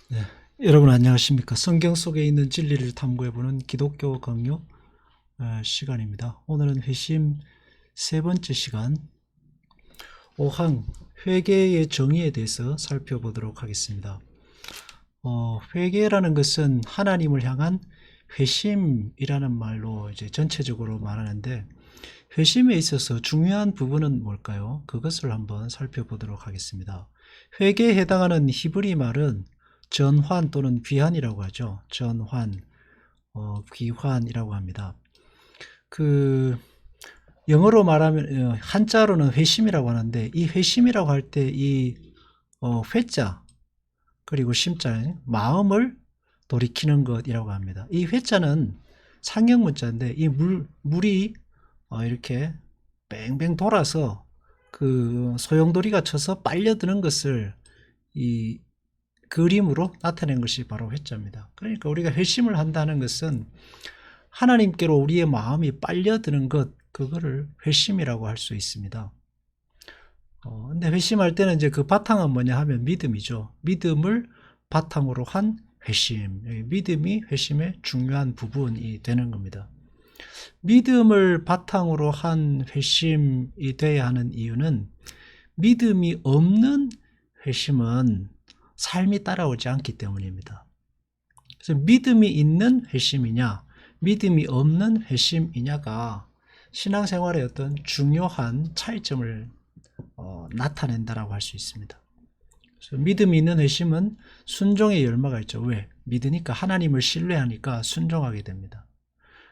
네, 여러분 안녕하십니까? 성경 속에 있는 진리를 탐구해보는 기독교 강요 시간입니다. 오늘은 회심 세 번째 시간 5항 회개의 정의에 대해서 살펴보도록 하겠습니다. 회개라는 것은 하나님을 향한 회심이라는 말로 이제 전체적으로 말하는데, 회심에 있어서 중요한 부분은 뭘까요? 그것을 한번 살펴보도록 하겠습니다. 회개에 해당하는 히브리 말은 전환 또는 귀환이라고 하죠. 전환, 귀환이라고 합니다. 그 영어로 말하면 한자로는 회심이라고 하는데, 이 회심이라고 할 때 이 회자 그리고 심자, 마음을 돌이키는 것이라고 합니다. 이 회자는 상형 문자인데, 이 물이 이렇게 뱅뱅 돌아서 그 소용돌이가 쳐서 빨려드는 것을 이 그림으로 나타낸 것이 바로 회자입니다. 그러니까 우리가 회심을 한다는 것은 하나님께로 우리의 마음이 빨려드는 것, 그거를 회심이라고 할 수 있습니다. 근데 회심할 때는 이제 그 바탕은 뭐냐 하면 믿음이죠. 믿음을 바탕으로 한 회심. 믿음이 회심의 중요한 부분이 되는 겁니다. 믿음을 바탕으로 한 회심이 돼야 하는 이유는, 믿음이 없는 회심은 삶이 따라오지 않기 때문입니다. 그래서 믿음이 있는 회심이냐, 믿음이 없는 회심이냐가 신앙생활의 어떤 중요한 차이점을 나타낸다라고 할 수 있습니다. 그래서 믿음이 있는 회심은 순종의 열마가 있죠. 왜? 믿으니까, 하나님을 신뢰하니까 순종하게 됩니다.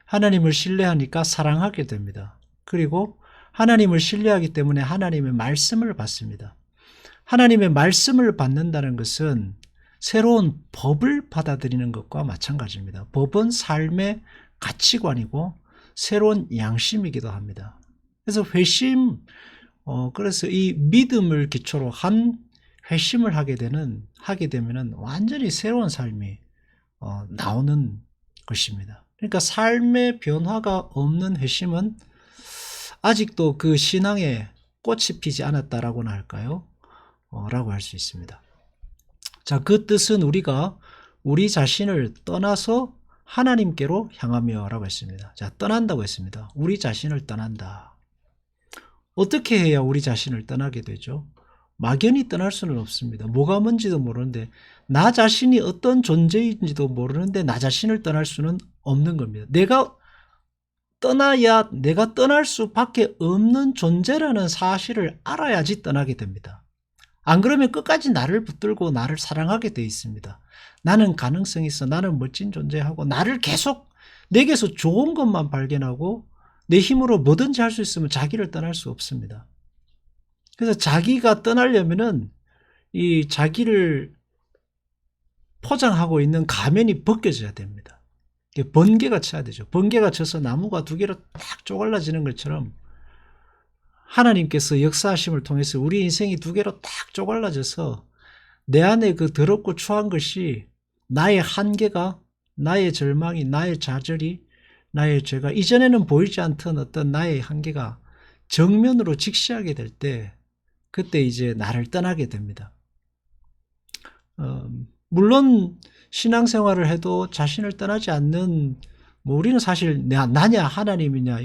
하나님을 신뢰하니까 사랑하게 됩니다. 그리고 하나님을 신뢰하기 때문에 하나님의 말씀을 받습니다. 하나님의 말씀을 받는다는 것은 새로운 법을 받아들이는 것과 마찬가지입니다. 법은 삶의 가치관이고 새로운 양심이기도 합니다. 그래서 회심, 그래서 이 믿음을 기초로 한 회심을 하게 되면은 완전히 새로운 삶이 나오는 것입니다. 그러니까 삶의 변화가 없는 회심은 아직도 그 신앙에 꽃이 피지 않았다라고나 할까요? 라고 할 수 있습니다. 자, 그 뜻은 우리가 우리 자신을 떠나서 하나님께로 향하며 라고 했습니다. 자, 떠난다고 했습니다. 우리 자신을 떠난다. 어떻게 해야 우리 자신을 떠나게 되죠? 막연히 떠날 수는 없습니다. 뭐가 뭔지도 모르는데, 나 자신이 어떤 존재인지도 모르는데 나 자신을 떠날 수는 없는 겁니다. 내가 떠나야, 내가 떠날 수밖에 없는 존재라는 사실을 알아야지 떠나게 됩니다. 안 그러면 끝까지 나를 붙들고 나를 사랑하게 돼 있습니다. 나는 가능성이 있어, 나는 멋진 존재하고, 나를 계속 내게서 좋은 것만 발견하고 내 힘으로 뭐든지 할 수 있으면 자기를 떠날 수 없습니다. 그래서 자기가 떠나려면은 이 자기를 포장하고 있는 가면이 벗겨져야 됩니다. 번개가 쳐야 되죠. 번개가 쳐서 나무가 두 개로 딱 쪼갈라지는 것처럼 하나님께서 역사하심을 통해서 우리 인생이 두 개로 딱 쪼갈라져서 내 안에 그 더럽고 추한 것이, 나의 한계가, 나의 절망이, 나의 좌절이, 나의 죄가, 이전에는 보이지 않던 어떤 나의 한계가 정면으로 직시하게 될 때, 그때 이제 나를 떠나게 됩니다. 물론 신앙생활을 해도 자신을 떠나지 않는, 우리는 사실 나냐 하나님이냐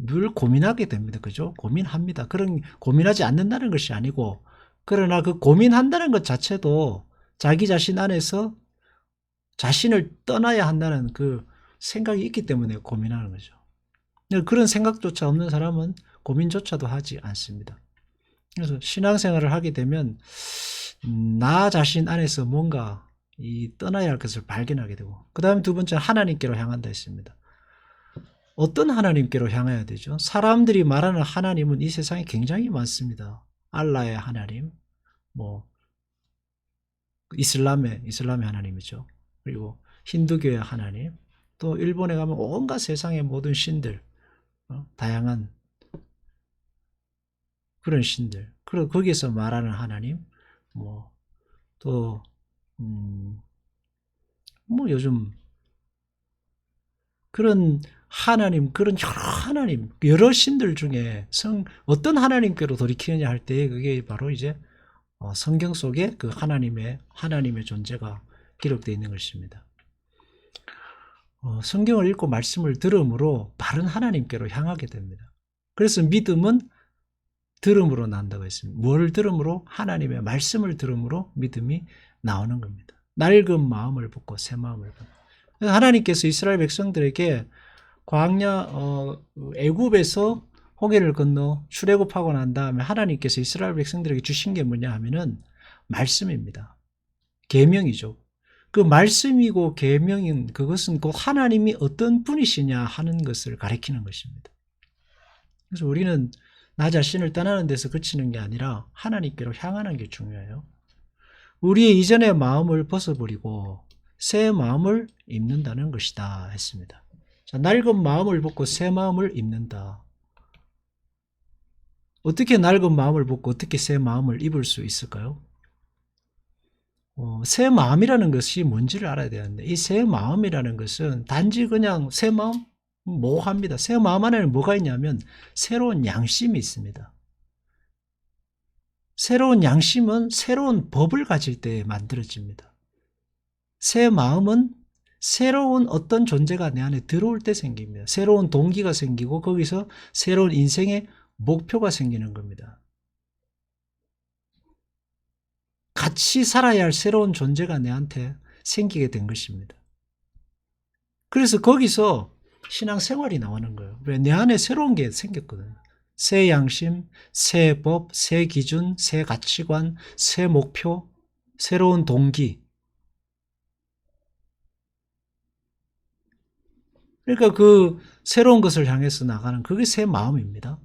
늘 고민하게 됩니다. 그죠? 고민합니다. 그런 고민하지 않는다는 것이 아니고, 그러나 그 고민한다는 것 자체도 자기 자신 안에서 자신을 떠나야 한다는 그 생각이 있기 때문에 고민하는 거죠. 그런 생각조차 없는 사람은 고민조차도 하지 않습니다. 그래서 신앙생활을 하게 되면 나 자신 안에서 뭔가 떠나야 할 것을 발견하게 되고, 그 다음에 두 번째는 하나님께로 향한다 했습니다. 어떤 하나님께로 향해야 되죠? 사람들이 말하는 하나님은 이 세상에 굉장히 많습니다. 알라의 하나님, 이슬람의 하나님이죠. 그리고 힌두교의 하나님, 또 일본에 가면 온갖 세상의 모든 신들, 다양한 그런 신들, 그리고 거기에서 말하는 하나님, 또 요즘 그런 하나님, 그런 여러 하나님, 여러 신들 중에 어떤 하나님께로 돌이키느냐 할 때, 그게 바로 이제 성경 속에 그 하나님의 존재가 기록되어 있는 것입니다. 성경을 읽고 말씀을 들음으로 바른 하나님께로 향하게 됩니다. 그래서 믿음은 들음으로 난다고 했습니다. 뭘 들음으로? 하나님의 말씀을 들음으로 믿음이 나오는 겁니다. 낡은 마음을 벗고 새 마음을 벗고. 하나님께서 이스라엘 백성들에게 광야 애굽에서 홍해를 건너 출애굽하고 난 다음에 하나님께서 이스라엘 백성들에게 주신 게 뭐냐 하면은 말씀입니다. 계명이죠. 그 말씀이고 계명인 그것은 곧 하나님이 어떤 분이시냐 하는 것을 가리키는 것입니다. 그래서 우리는 나 자신을 떠나는 데서 그치는 게 아니라 하나님께로 향하는 게 중요해요. 우리의 이전의 마음을 벗어버리고 새 마음을 입는다는 것이다 했습니다. 자, 낡은 마음을 벗고 새 마음을 입는다. 어떻게 낡은 마음을 벗고 어떻게 새 마음을 입을 수 있을까요? 새 마음이라는 것이 뭔지를 알아야 되는데 이 새 마음이라는 것은 단지 그냥 새 마음? 모호합니다. 새 마음 안에는 뭐가 있냐면 새로운 양심이 있습니다. 새로운 양심은 새로운 법을 가질 때 만들어집니다. 새 마음은 새로운 어떤 존재가 내 안에 들어올 때 생깁니다. 새로운 동기가 생기고 거기서 새로운 인생의 목표가 생기는 겁니다. 같이 살아야 할 새로운 존재가 내한테 생기게 된 것입니다. 그래서 거기서 신앙생활이 나오는 거예요. 왜? 내 안에 새로운 게 생겼거든요. 새 양심, 새 법, 새 기준, 새 가치관, 새 목표, 새로운 동기. 그러니까 그 새로운 것을 향해서 나가는 그게 새 마음입니다.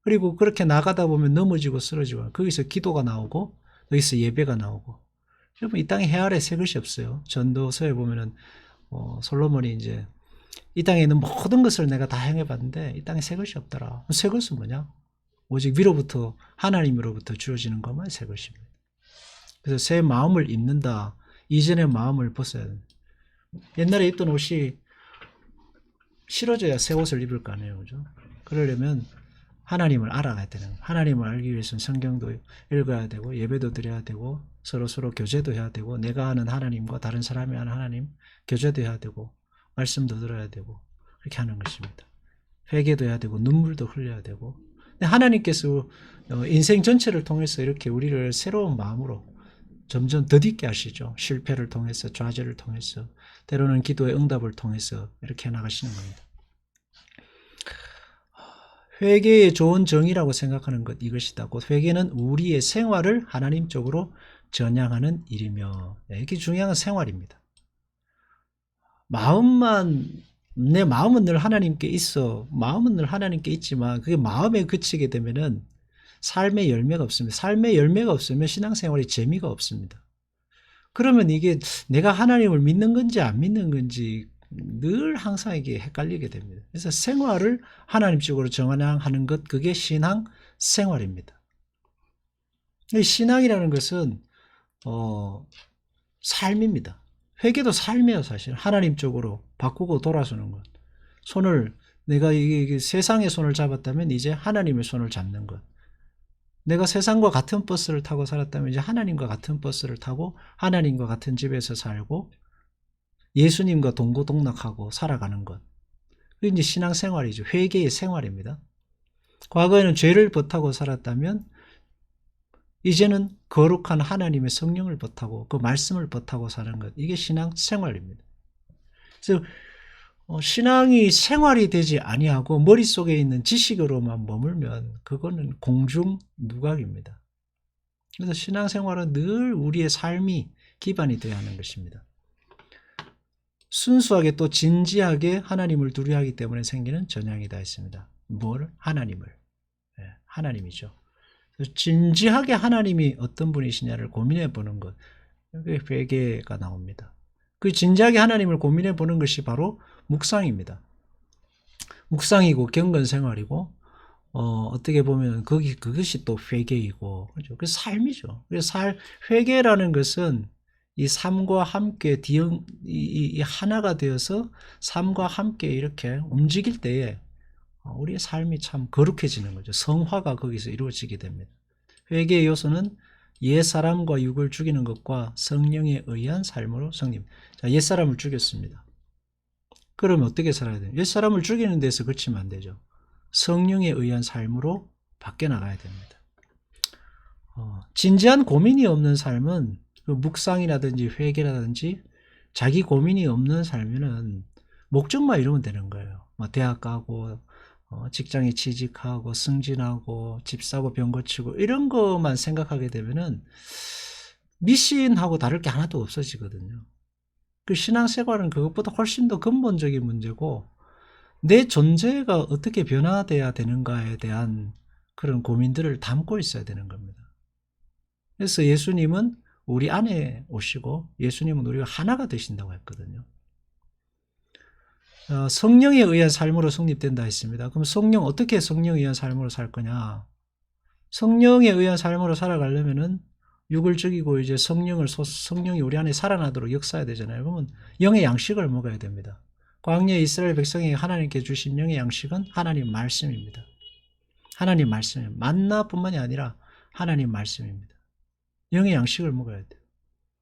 그리고 그렇게 나가다 보면 넘어지고 쓰러지고 거기서 기도가 나오고 여기서 예배가 나오고. 여러분 이 땅에 해 아래 새 것이 없어요. 전도서에 보면은 솔로몬이 이제 이 땅에 있는 모든 것을 내가 다 행해봤는데 이 땅에 새 것이 없더라. 새 것은 뭐냐? 오직 위로부터 하나님으로부터 주어지는 것만 새 것입니다. 그래서 새 마음을 입는다. 이전의 마음을 벗어야 됩니다. 옛날에 입던 옷이 싫어져야 새 옷을 입을 거 아니에요. 그죠? 그러려면 하나님을 알아가야 되는 거예요. 하나님을 알기 위해서는 성경도 읽어야 되고 예배도 드려야 되고 서로 교제도 해야 되고 내가 아는 하나님과 다른 사람이 아는 하나님 교제도 해야 되고 말씀도 들어야 되고 그렇게 하는 것입니다. 회개도 해야 되고 눈물도 흘려야 되고 하나님께서 인생 전체를 통해서 이렇게 우리를 새로운 마음으로 점점 덧있게 하시죠. 실패를 통해서 좌절을 통해서 때로는 기도의 응답을 통해서 이렇게 나가시는 겁니다. 회개의 좋은 정의라고 생각하는 것 이것이다. 곧 회개는 우리의 생활을 하나님 쪽으로 전향하는 일이며 이게 중요한 생활입니다. 내 마음은 늘 하나님께 있어. 마음은 늘 하나님께 있지만 그게 마음에 그치게 되면은 삶의 열매가 없습니다. 삶의 열매가 없으면 신앙생활이 재미가 없습니다. 그러면 이게 내가 하나님을 믿는 건지 안 믿는 건지 늘 항상 이게 헷갈리게 됩니다. 그래서 생활을 하나님 쪽으로 전향하는 것 그게 신앙생활입니다. 신앙이라는 것은 삶입니다. 회개도 삶이에요. 사실 하나님 쪽으로 바꾸고 돌아서는 것. 내가 이게 세상의 손을 잡았다면 이제 하나님의 손을 잡는 것. 내가 세상과 같은 버스를 타고 살았다면 이제 하나님과 같은 버스를 타고 하나님과 같은 집에서 살고 예수님과 동고동락하고 살아가는 것. 그게 이제 신앙생활이죠. 회개의 생활입니다. 과거에는 죄를 벗하고 살았다면 이제는 거룩한 하나님의 성령을 벗하고 그 말씀을 벗하고 사는 것. 이게 신앙생활입니다. 그래서 신앙이 생활이 되지 아니하고 머릿속에 있는 지식으로만 머물면 그거는 공중누각입니다. 그래서 신앙생활은 늘 우리의 삶이 기반이 되어야 하는 것입니다. 순수하게 또 진지하게 하나님을 두려워하기 때문에 생기는 전향이다 했습니다. 뭘? 하나님을. 하나님이죠. 진지하게 하나님이 어떤 분이시냐를 고민해 보는 것. 여기 회개가 나옵니다. 그 진지하게 하나님을 고민해 보는 것이 바로 묵상입니다. 묵상이고 경건생활이고 어떻게 보면 그것이 또 회개이고 그죠? 그 삶이죠. 그래서 회개라는 것은 이 삶과 함께 이 하나가 되어서 삶과 함께 이렇게 움직일 때에 우리의 삶이 참 거룩해지는 거죠. 성화가 거기서 이루어지게 됩니다. 회개의 요소는 옛사람과 육을 죽이는 것과 성령에 의한 삶으로 성립. 자, 옛사람을 죽였습니다. 그러면 어떻게 살아야 돼요? 옛사람을 죽이는 데서 그치면 안 되죠. 성령에 의한 삶으로 바뀌어 나가야 됩니다. 진지한 고민이 없는 삶은 그 묵상이라든지 회개라든지 자기 고민이 없는 삶에는 목적만 이루면 되는 거예요. 뭐 대학 가고 직장에 취직하고 승진하고 집 사고 병 고치고 이런 것만 생각하게 되면은 미신하고 다를 게 하나도 없어지거든요. 그 신앙생활은 그것보다 훨씬 더 근본적인 문제고 내 존재가 어떻게 변화돼야 되는가에 대한 그런 고민들을 담고 있어야 되는 겁니다. 그래서 예수님은 우리 안에 오시고 예수님은 우리가 하나가 되신다고 했거든요. 성령에 의한 삶으로 성립된다 했습니다. 그럼 어떻게 성령에 의한 삶으로 살 거냐? 성령에 의한 삶으로 살아가려면은 육을 죽이고 이제 성령이 우리 안에 살아나도록 역사해야 되잖아요. 그러면 영의 양식을 먹어야 됩니다. 광야의 이스라엘 백성에게 하나님께 주신 영의 양식은 하나님 말씀입니다. 하나님 말씀입니다. 만나뿐만이 아니라 하나님 말씀입니다. 영의 양식을 먹어야 돼요.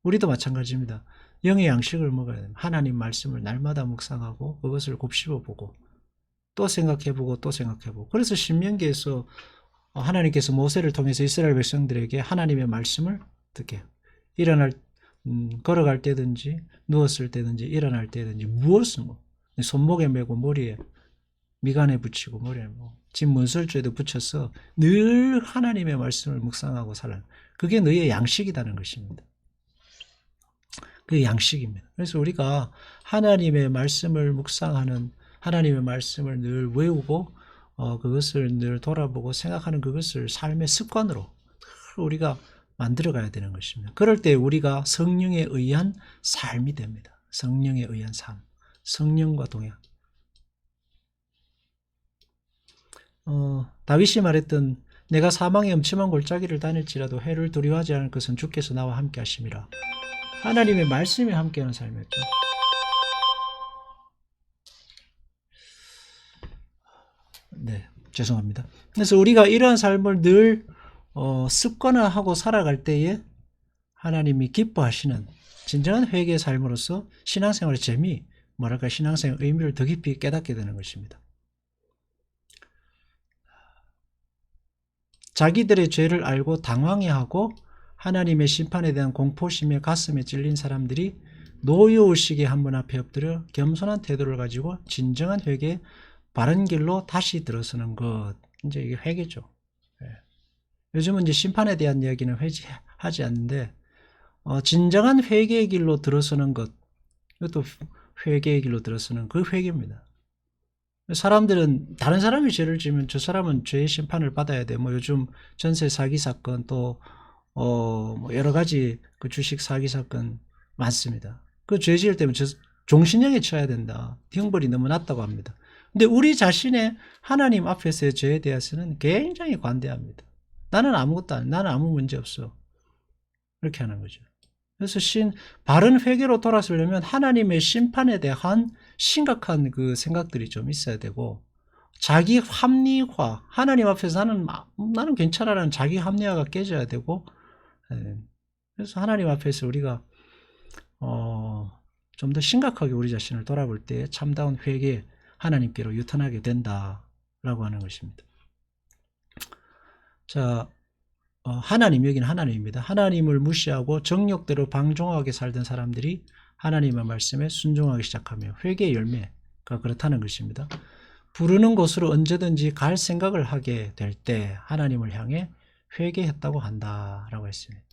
우리도 마찬가지입니다. 영의 양식을 먹어야 됩니다. 하나님 말씀을 날마다 묵상하고 그것을 곱씹어보고 또 생각해보고 또 생각해보고. 그래서 신명기에서 하나님께서 모세를 통해서 이스라엘 백성들에게 하나님의 말씀을 어떻게 걸어갈 때든지 누웠을 때든지 일어날 때든지 무엇을 손목에 메고 머리에 미간에 붙이고 머리에 집 문설주에도 붙여서 늘 하나님의 말씀을 묵상하고 살아요. 그게 너희의 양식이라는 것입니다. 그게 양식입니다. 그래서 우리가 하나님의 말씀을 묵상하는 하나님의 말씀을 늘 외우고 그것을 늘 돌아보고 생각하는 그것을 삶의 습관으로 우리가 만들어 가야 되는 것입니다. 그럴 때 우리가 성령에 의한 삶이 됩니다. 성령에 의한 삶. 성령과 동행. 다윗이 말했던 내가 사망의 음침한 골짜기를 다닐지라도 해를 두려워하지 않을 것은 주께서 나와 함께 하심이라. 하나님의 말씀이 함께하는 삶이었죠. 네, 죄송합니다. 그래서 우리가 이러한 삶을 늘 습관화하고 살아갈 때에 하나님이 기뻐하시는 진정한 회개의 삶으로서 신앙생활의 재미, 신앙생활의 의미를 더 깊이 깨닫게 되는 것입니다. 자기들의 죄를 알고 당황해하고 하나님의 심판에 대한 공포심에 가슴에 찔린 사람들이 노여우시게 한 분 앞에 엎드려 겸손한 태도를 가지고 진정한 회개, 바른 길로 다시 들어서는 것. 이제 이게 회개죠. 요즘은 이제 심판에 대한 이야기는 하지 않는데, 진정한 회개의 길로 들어서는 것. 이것도 회개의 길로 들어서는 그 회개입니다. 사람들은 다른 사람이 죄를 지으면 저 사람은 죄의 심판을 받아야 돼. 요즘 전세 사기 사건 또 여러 가지 그 주식 사기 사건 많습니다. 그 죄 지을 때면 종신형에 쳐야 된다. 형벌이 너무 낮다고 합니다. 근데 우리 자신의 하나님 앞에서의 죄에 대해서는 굉장히 관대합니다. 나는 아무것도 아니야. 나는 아무 문제 없어. 이렇게 하는 거죠. 그래서 바른 회개로 돌아서려면 하나님의 심판에 대한 심각한 그 생각들이 좀 있어야 되고, 자기 합리화, 하나님 앞에서 나는 괜찮아라는 자기 합리화가 깨져야 되고, 그래서 하나님 앞에서 우리가 좀 더 심각하게 우리 자신을 돌아볼 때 참다운 회개, 하나님께로 유턴하게 된다라고 하는 것입니다. 자, 여기는 하나님입니다. 하나님을 무시하고 정욕대로 방종하게 살던 사람들이 하나님의 말씀에 순종하기 시작하며 회개의 열매가 그렇다는 것입니다. 부르는 곳으로 언제든지 갈 생각을 하게 될 때 하나님을 향해 회개했다고 한다라고 했습니다.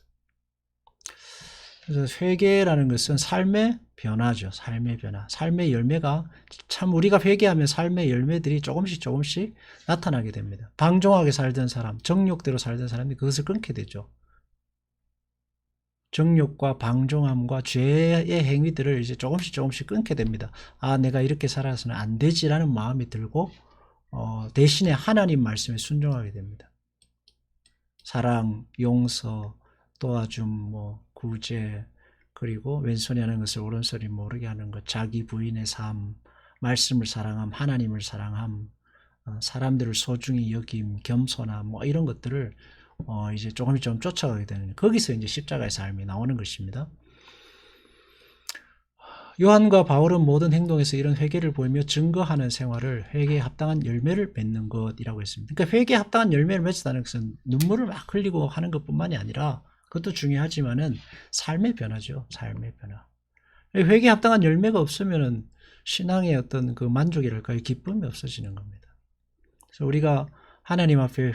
그래서 회개라는 것은 삶의 변화죠. 삶의 변화. 삶의 열매가 참 우리가 회개하면 삶의 열매들이 조금씩 나타나게 됩니다. 방종하게 살던 사람, 정욕대로 살던 사람이 그것을 끊게 되죠. 정욕과 방종함과 죄의 행위들을 이제 조금씩 끊게 됩니다. 내가 이렇게 살아서는 안 되지라는 마음이 들고 대신에 하나님 말씀에 순종하게 됩니다. 사랑, 용서, 도와줌, 구제, 그리고 왼손이 하는 것을 오른손이 모르게 하는 것, 자기 부인의 삶, 말씀을 사랑함, 하나님을 사랑함, 사람들을 소중히 여김, 겸손함, 이런 것들을 이제 조금 쫓아가게 되는, 거기서 이제 십자가의 삶이 나오는 것입니다. 요한과 바울은 모든 행동에서 이런 회개를 보이며 증거하는 생활을 회개에 합당한 열매를 맺는 것이라고 했습니다. 그러니까 회개에 합당한 열매를 맺었다는 것은 눈물을 막 흘리고 하는 것뿐만이 아니라, 그것도 중요하지만은 삶의 변화죠. 삶의 변화. 회개에 합당한 열매가 없으면은 신앙의 어떤 그 만족이랄까요, 기쁨이 없어지는 겁니다. 그래서 우리가 하나님 앞에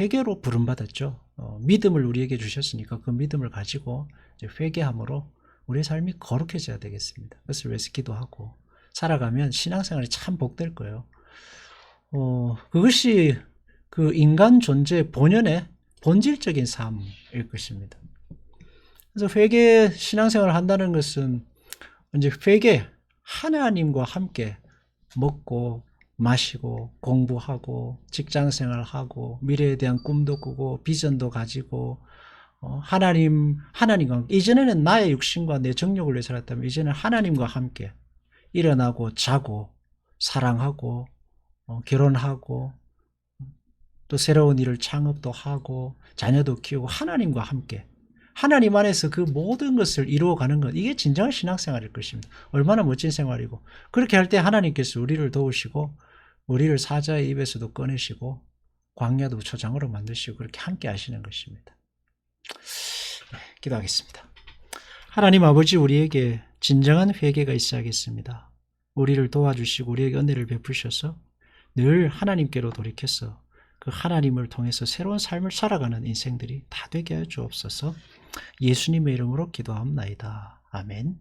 회개로 부름받았죠. 믿음을 우리에게 주셨으니까 그 믿음을 가지고 이제 회개함으로 우리의 삶이 거룩해져야 되겠습니다. 그것을 위해서 기도하고 살아가면 신앙생활이 참 복될 거예요. 그것이 그 인간 존재 본연의 본질적인 삶일 것입니다. 그래서 회개 신앙생활을 한다는 것은 이제 회개, 하나님과 함께 먹고 마시고 공부하고 직장생활하고 미래에 대한 꿈도 꾸고 비전도 가지고 하나님과, 이전에는 나의 육신과 내 정욕을 위해 살았다면 이제는 하나님과 함께 일어나고 자고 사랑하고 결혼하고 또 새로운 일을 창업도 하고 자녀도 키우고 하나님과 함께 하나님 안에서 그 모든 것을 이루어가는 것, 이게 진정한 신앙생활일 것입니다. 얼마나 멋진 생활이고, 그렇게 할 때 하나님께서 우리를 도우시고 우리를 사자의 입에서도 꺼내시고 광야도 초장으로 만드시고 그렇게 함께 하시는 것입니다. 기도하겠습니다. 하나님 아버지, 우리에게 진정한 회개가 있어야겠습니다. 우리를 도와주시고 우리에게 은혜를 베푸셔서 늘 하나님께로 돌이켜서 그 하나님을 통해서 새로운 삶을 살아가는 인생들이 다 되게 하여 주옵소서. 예수님의 이름으로 기도합니다. 아멘.